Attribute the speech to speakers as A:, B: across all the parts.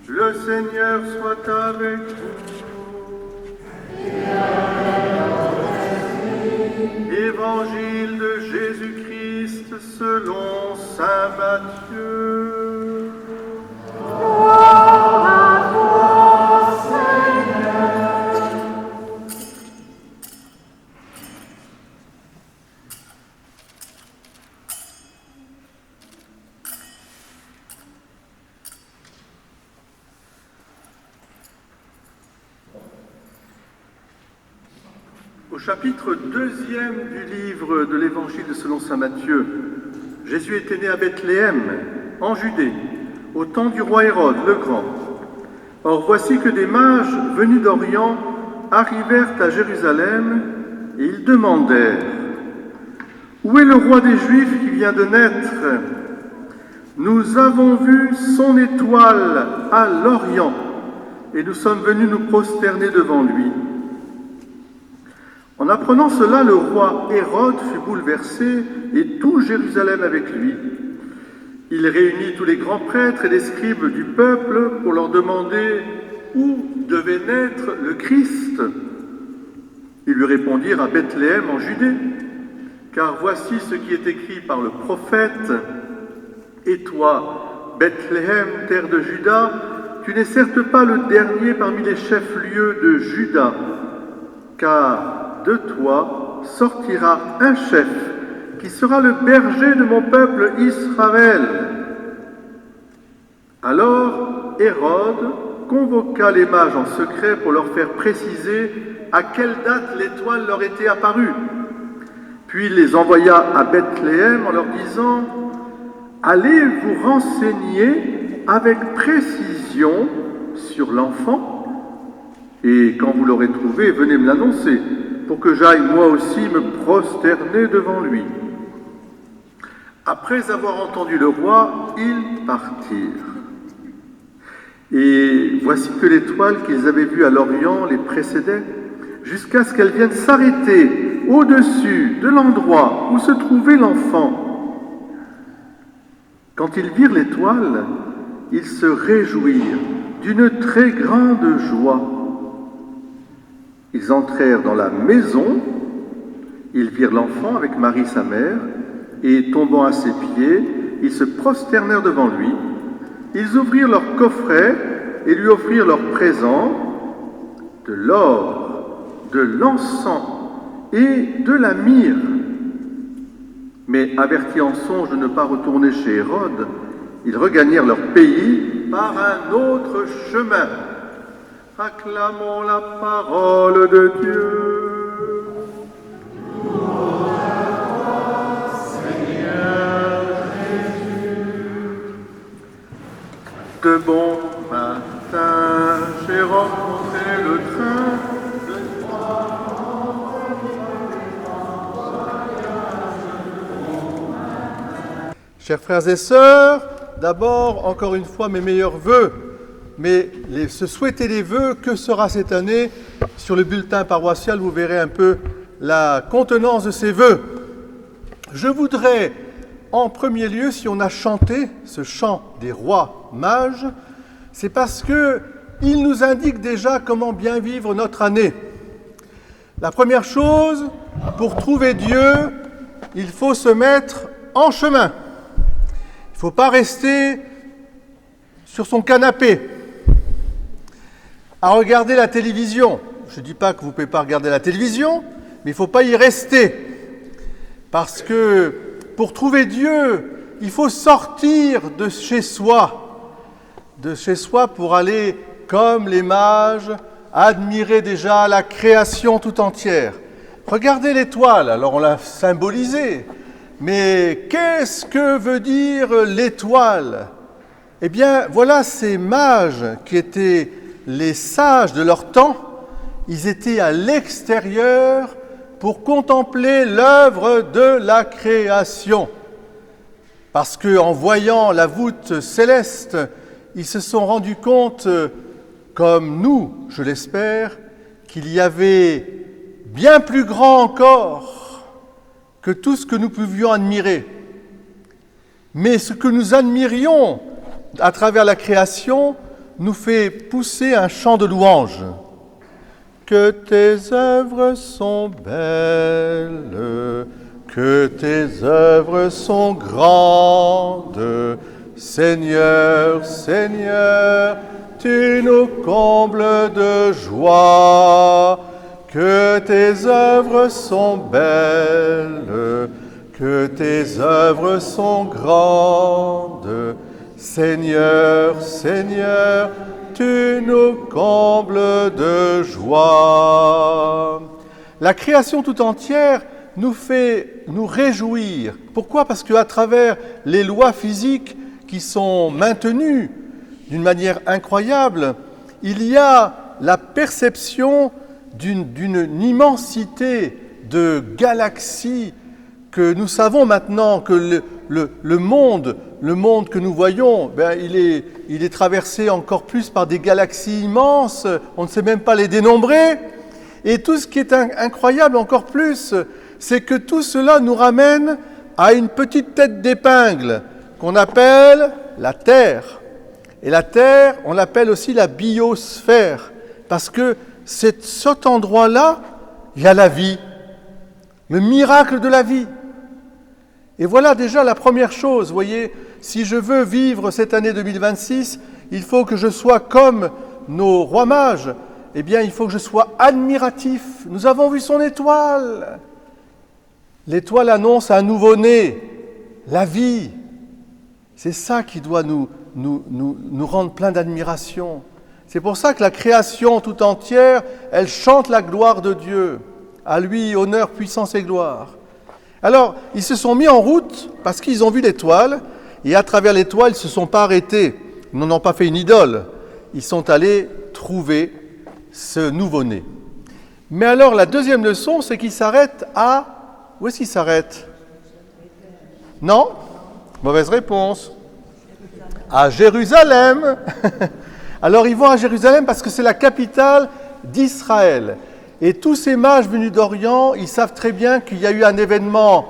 A: Le Seigneur soit avec vous. Évangile de Jésus-Christ selon saint Matthieu.
B: Gloire à toi, Seigneur.
A: Au chapitre 2e du livre de l'Évangile selon saint Matthieu, Jésus était né à Bethléem, en Judée, au temps du roi Hérode le Grand. Or voici que des mages venus d'Orient arrivèrent à Jérusalem et ils demandèrent « Où est le roi des Juifs qui vient de naître ? Nous avons vu son étoile à l'Orient et nous sommes venus nous prosterner devant lui. » En apprenant cela, le roi Hérode fut bouleversé et tout Jérusalem avec lui. Il réunit tous les grands prêtres et les scribes du peuple pour leur demander où devait naître le Christ. Ils lui répondirent à Bethléem en Judée, car voici ce qui est écrit par le prophète. Et toi, Bethléem, terre de Juda, tu n'es certes pas le dernier parmi les chefs-lieux de Juda, car de toi sortira un chef qui sera le berger de mon peuple Israël. Alors Hérode convoqua les mages en secret pour leur faire préciser à quelle date l'étoile leur était apparue. Puis il les envoya à Bethléem en leur disant « Allez vous renseigner avec précision sur l'enfant, et quand vous l'aurez trouvé, venez me l'annoncer, pour que j'aille moi aussi me prosterner devant lui. » Après avoir entendu le roi, ils partirent. Et voici que l'étoile qu'ils avaient vue à l'Orient les précédait, jusqu'à ce qu'elle vienne s'arrêter au-dessus de l'endroit où se trouvait l'enfant. Quand ils virent l'étoile, ils se réjouirent d'une très grande joie. Ils entrèrent dans la maison, ils virent l'enfant avec Marie sa mère, et tombant à ses pieds, ils se prosternèrent devant lui. Ils ouvrirent leur coffret et lui offrirent leurs présents, de l'or, de l'encens et de la myrrhe. Mais avertis en songe de ne pas retourner chez Hérode, ils regagnèrent leur pays par un autre chemin. Acclamons la parole de Dieu.
B: Gloire à toi, Seigneur Jésus.
A: De bon matin, j'ai rencontré le train. Chers frères et sœurs, d'abord, encore une fois, mes meilleurs vœux. Mais se souhaiter les vœux, que sera cette année? Sur le bulletin paroissial, vous verrez un peu la contenance de ces vœux. Je voudrais, en premier lieu, si on a chanté ce chant des rois mages, c'est parce qu'il nous indique déjà comment bien vivre notre année. La première chose, pour trouver Dieu, il faut se mettre en chemin. Il ne faut pas rester sur son canapé, à regarder la télévision. Je ne dis pas que vous ne pouvez pas regarder la télévision, mais il ne faut pas y rester. Parce que pour trouver Dieu, il faut sortir de chez soi pour aller, comme les mages, admirer déjà la création tout entière. Regardez l'étoile, alors on l'a symbolisée, mais qu'est-ce que veut dire l'étoile ? Eh bien, voilà ces mages qui étaient les sages de leur temps, ils étaient à l'extérieur pour contempler l'œuvre de la création. Parce qu'en voyant la voûte céleste, ils se sont rendus compte, comme nous, je l'espère, qu'il y avait bien plus grand encore que tout ce que nous pouvions admirer. Mais ce que nous admirions à travers la création nous fait pousser un chant de louange. Que tes œuvres sont belles, que tes œuvres sont grandes, Seigneur, Seigneur, tu nous combles de joie. Que tes œuvres sont belles, que tes œuvres sont grandes, Seigneur, Seigneur, tu nous combles de joie. La création tout entière nous fait nous réjouir. Pourquoi ? Parce qu'à travers les lois physiques qui sont maintenues d'une manière incroyable, il y a la perception d'une immensité de galaxies que nous savons maintenant que le monde que nous voyons, il est traversé encore plus par des galaxies immenses, on ne sait même pas les dénombrer. Et tout ce qui est incroyable encore plus, c'est que tout cela nous ramène à une petite tête d'épingle qu'on appelle la Terre. Et la Terre, on l'appelle aussi la biosphère, parce que c'est cet endroit-là, il y a la vie, le miracle de la vie. Et voilà déjà la première chose, vous voyez, si je veux vivre cette année 2026, il faut que je sois comme nos rois mages, eh bien il faut que je sois admiratif. Nous avons vu son étoile. L'étoile annonce un nouveau-né, la vie. C'est ça qui doit nous rendre plein d'admiration. C'est pour ça que la création tout entière, elle chante la gloire de Dieu. À lui, honneur, puissance et gloire. Alors, ils se sont mis en route parce qu'ils ont vu l'étoile, et à travers l'étoile, ils ne se sont pas arrêtés. Ils n'en ont pas fait une idole. Ils sont allés trouver ce nouveau-né. Mais alors, la deuxième leçon, c'est qu'ils s'arrêtent à... Où est-ce qu'ils s'arrêtent ? Non ? Mauvaise réponse. À Jérusalem. Alors, ils vont à Jérusalem parce que c'est la capitale d'Israël. Et tous ces mages venus d'Orient, ils savent très bien qu'il y a eu un événement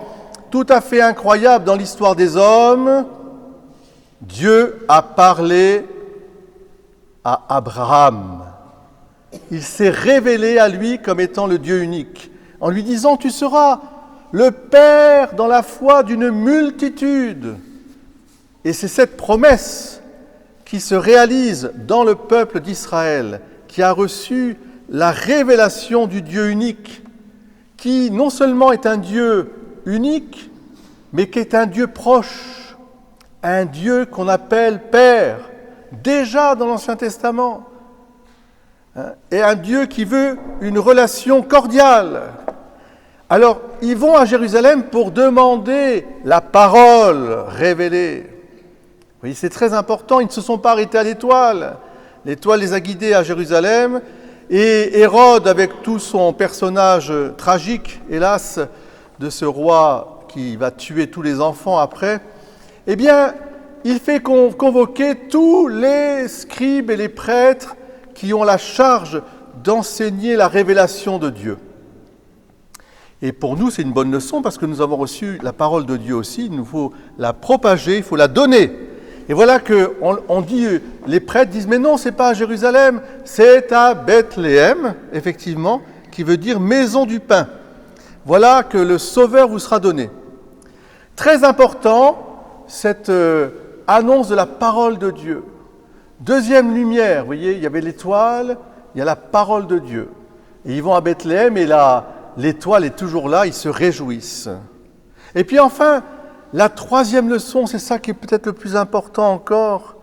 A: tout à fait incroyable dans l'histoire des hommes. Dieu a parlé à Abraham. Il s'est révélé à lui comme étant le Dieu unique, en lui disant « Tu seras le père dans la foi d'une multitude ». Et c'est cette promesse qui se réalise dans le peuple d'Israël, qui a reçu la révélation du Dieu unique, qui non seulement est un Dieu unique, mais qui est un Dieu proche, un Dieu qu'on appelle Père, déjà dans l'Ancien Testament, et un Dieu qui veut une relation cordiale. Alors, ils vont à Jérusalem pour demander la parole révélée. Vous voyez, c'est très important, ils ne se sont pas arrêtés à l'étoile. L'étoile les a guidés à Jérusalem, et Hérode, avec tout son personnage tragique, hélas, de ce roi qui va tuer tous les enfants après, eh bien, il fait convoquer tous les scribes et les prêtres qui ont la charge d'enseigner la révélation de Dieu. Et pour nous, c'est une bonne leçon parce que nous avons reçu la parole de Dieu aussi, il nous faut la propager, il faut la donner. Et voilà qu'on dit, les prêtres disent, mais non, c'est pas à Jérusalem, c'est à Bethléem, effectivement, qui veut dire maison du pain. Voilà que le Sauveur vous sera donné. Très important, cette annonce de la parole de Dieu. Deuxième lumière, vous voyez, il y avait l'étoile, il y a la parole de Dieu. Et ils vont à Bethléem et là, l'étoile est toujours là, ils se réjouissent. Et puis enfin, la troisième leçon, c'est ça qui est peut-être le plus important encore,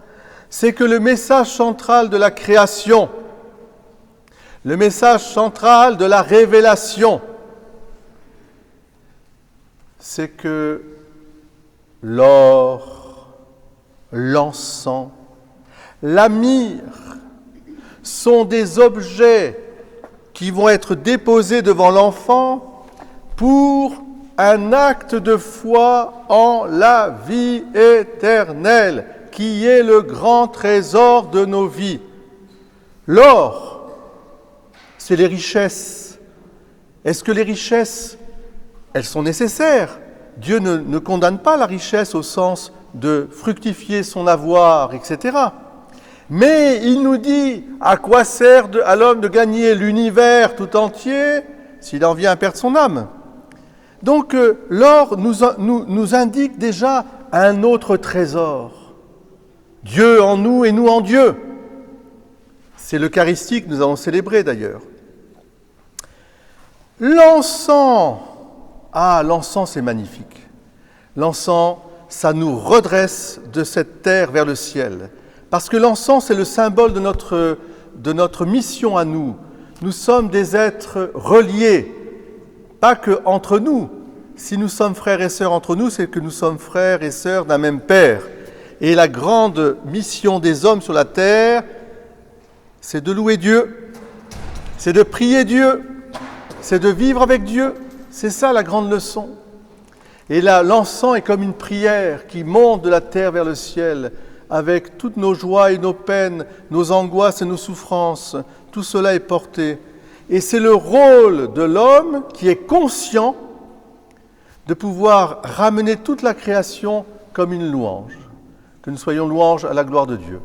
A: c'est que le message central de la création, le message central de la révélation, c'est que l'or, l'encens, la myrrhe sont des objets qui vont être déposés devant l'enfant pour un acte de foi en la vie éternelle, qui est le grand trésor de nos vies. L'or, c'est les richesses. Est-ce que les richesses, elles sont nécessaires ? Dieu ne condamne pas la richesse au sens de fructifier son avoir, etc. Mais il nous dit, à quoi sert à l'homme de gagner l'univers tout entier s'il en vient à perdre son âme? Donc l'or nous indique déjà un autre trésor. Dieu en nous et nous en Dieu. C'est l'Eucharistie que nous avons célébré d'ailleurs. L'encens, l'encens c'est magnifique. L'encens, ça nous redresse de cette terre vers le ciel. Parce que l'encens, c'est le symbole de notre mission à nous. Nous sommes des êtres reliés, pas qu'entre nous. Si nous sommes frères et sœurs entre nous, c'est que nous sommes frères et sœurs d'un même Père. Et la grande mission des hommes sur la terre, c'est de louer Dieu, c'est de prier Dieu, c'est de vivre avec Dieu. C'est ça la grande leçon. Et là, l'encens est comme une prière qui monte de la terre vers le ciel, avec toutes nos joies et nos peines, nos angoisses et nos souffrances. Tout cela est porté. Et c'est le rôle de l'homme qui est conscient de pouvoir ramener toute la création comme une louange, que nous soyons louanges à la gloire de Dieu.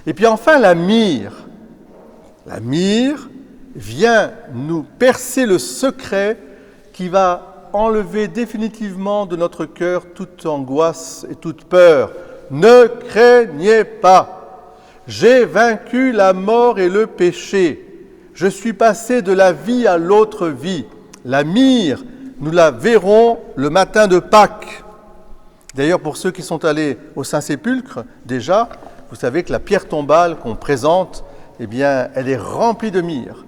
A: Et puis enfin, la myrrhe. La myrrhe vient nous percer le secret qui va enlever définitivement de notre cœur toute angoisse et toute peur. Ne craignez pas, j'ai vaincu la mort et le péché. Je suis passé de la vie à l'autre vie. La myrrhe, nous la verrons le matin de Pâques. D'ailleurs, pour ceux qui sont allés au Saint-Sépulcre, déjà, vous savez que la pierre tombale qu'on présente, eh bien, elle est remplie de myrrhe.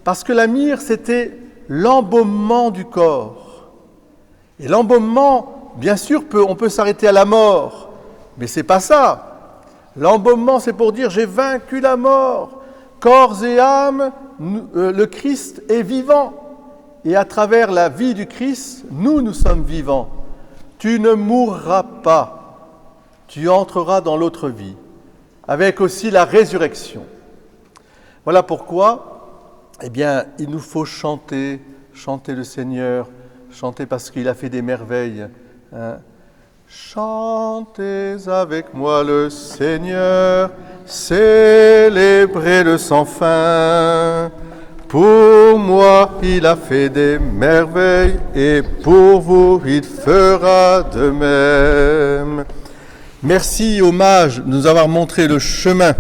A: Parce que la myrrhe, c'était l'embaumement du corps. Et l'embaumement, bien sûr, on peut s'arrêter à la mort, mais c'est pas ça. L'embaumement, c'est pour dire « j'ai vaincu la mort ». Corps et âme, le Christ est vivant. Et à travers la vie du Christ, nous sommes vivants. Tu ne mourras pas, tu entreras dans l'autre vie, avec aussi la résurrection. Voilà pourquoi, eh bien, il nous faut chanter le Seigneur, chanter parce qu'il a fait des merveilles. Hein. Chantez avec moi le Seigneur, célébrez-le sans fin. Pour moi, il a fait des merveilles et pour vous, il fera de même. Merci, hommage, de nous avoir montré le chemin